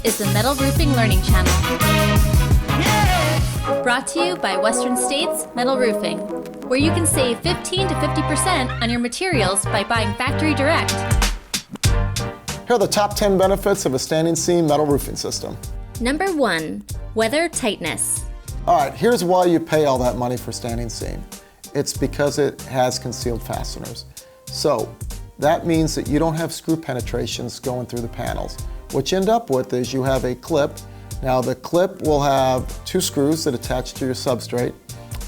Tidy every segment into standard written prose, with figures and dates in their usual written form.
is the Metal Roofing Learning Channel. Brought to you by Western States Metal Roofing, where you can save 15 to 50% on your materials by buying factory direct. Here are the top 10 benefits of a standing seam metal roofing system. Number 1. Weather-tightness. All right, here's why you pay all that money for standing seam. It's because it has concealed fasteners. So that means that you don't have screw penetrations going through the panels. What you end up with is you have a clip. Now the clip will have 2 screws that attach to your substrate,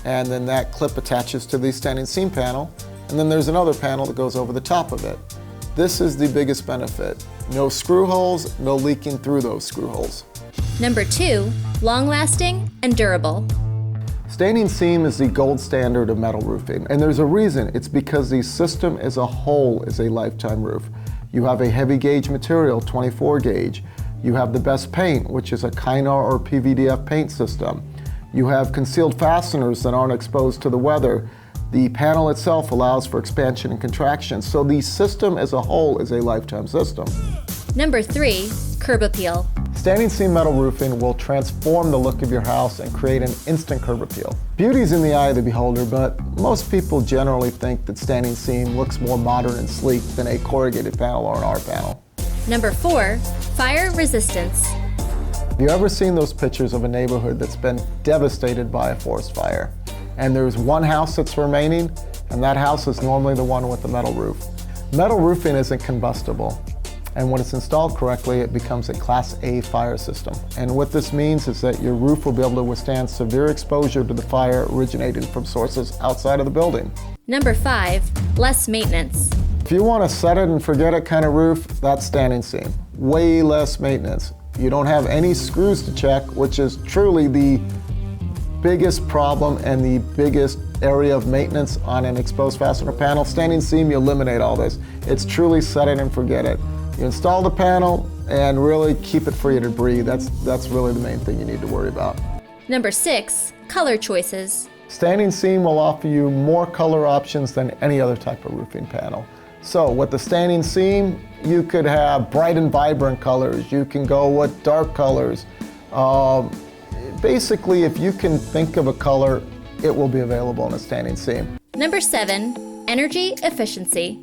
and then that clip attaches to the standing seam panel, and then there's another panel that goes over the top of it. This is the biggest benefit. No screw holes, no leaking through those screw holes. Number 2. Long-lasting and durable. Standing seam is the gold standard of metal roofing, and there's a reason. It's because the system as a whole is a lifetime roof. You have a heavy gauge material, 24 gauge. You have the best paint, which is a Kynar or PVDF paint system. You have concealed fasteners that aren't exposed to the weather. The panel itself allows for expansion and contraction, so the system as a whole is a lifetime system. Number 3. Curb appeal. Standing seam metal roofing will transform the look of your house and create an instant curb appeal. Beauty's in the eye of the beholder, but most people generally think that standing seam looks more modern and sleek than a corrugated panel or an R panel. Number 4. Fire resistance. Have you ever seen those pictures of a neighborhood that's been devastated by a forest fire? And there's one house that's remaining, and that house is normally the one with the metal roof. Metal roofing isn't combustible. And when it's installed correctly, it becomes a Class A fire system. And what this means is that your roof will be able to withstand severe exposure to the fire originating from sources outside of the building. Number 5. Less maintenance. If you want a set it and forget it kind of roof, that's standing seam. Way less maintenance. You don't have any screws to check, which is truly the biggest problem and the biggest area of maintenance on an exposed fastener panel. Standing seam, you eliminate all this. It's truly set it and forget it. You install the panel and really keep it free to breathe. That's really the main thing you need to worry about. Number 6. Color choices. Standing seam will offer you more color options than any other type of roofing panel. So with the standing seam, you could have bright and vibrant colors. You can go with dark colors. Basically, if you can think of a color, it will be available in a standing seam. Number 7. Energy efficiency.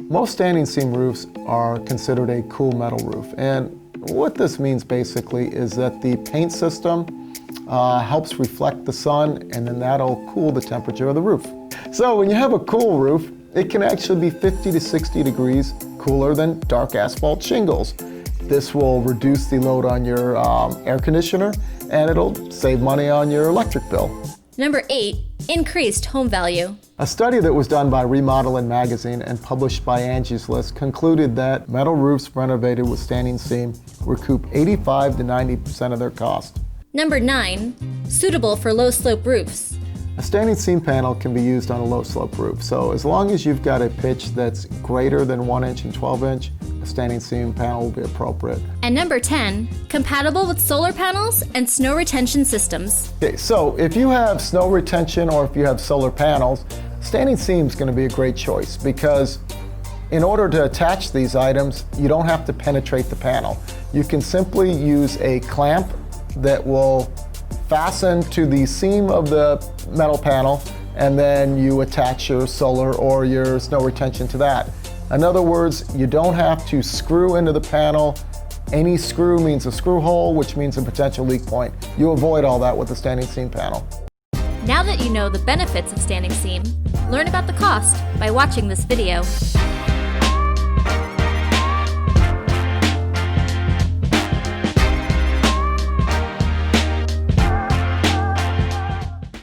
Most standing seam roofs are considered a cool metal roof, and what this means basically is that the paint system helps reflect the sun, and then that'll cool the temperature of the roof. So when you have a cool roof, it can actually be 50 to 60 degrees cooler than dark asphalt shingles. This will reduce the load on your air conditioner, and it'll save money on your electric bill. Number 8. Increased home value. A study that was done by Remodeling Magazine and published by Angie's List concluded that metal roofs renovated with standing seam recoup 85 to 90% of their cost. Number 9. Suitable for low-slope roofs. A standing seam panel can be used on a low-slope roof, so as long as you've got a pitch that's greater than 1 inch and 12 inch, a standing seam panel will be appropriate. And number 10. Compatible with solar panels and snow retention systems. Okay, so if you have snow retention or if you have solar panels, standing seam is going to be a great choice because in order to attach these items, you don't have to penetrate the panel. You can simply use a clamp that will fasten to the seam of the metal panel, and then you attach your solar or your snow retention to that. In other words, you don't have to screw into the panel. Any screw means a screw hole, which means a potential leak point. You avoid all that with the standing seam panel. Now that you know the benefits of standing seam, learn about the cost by watching this video.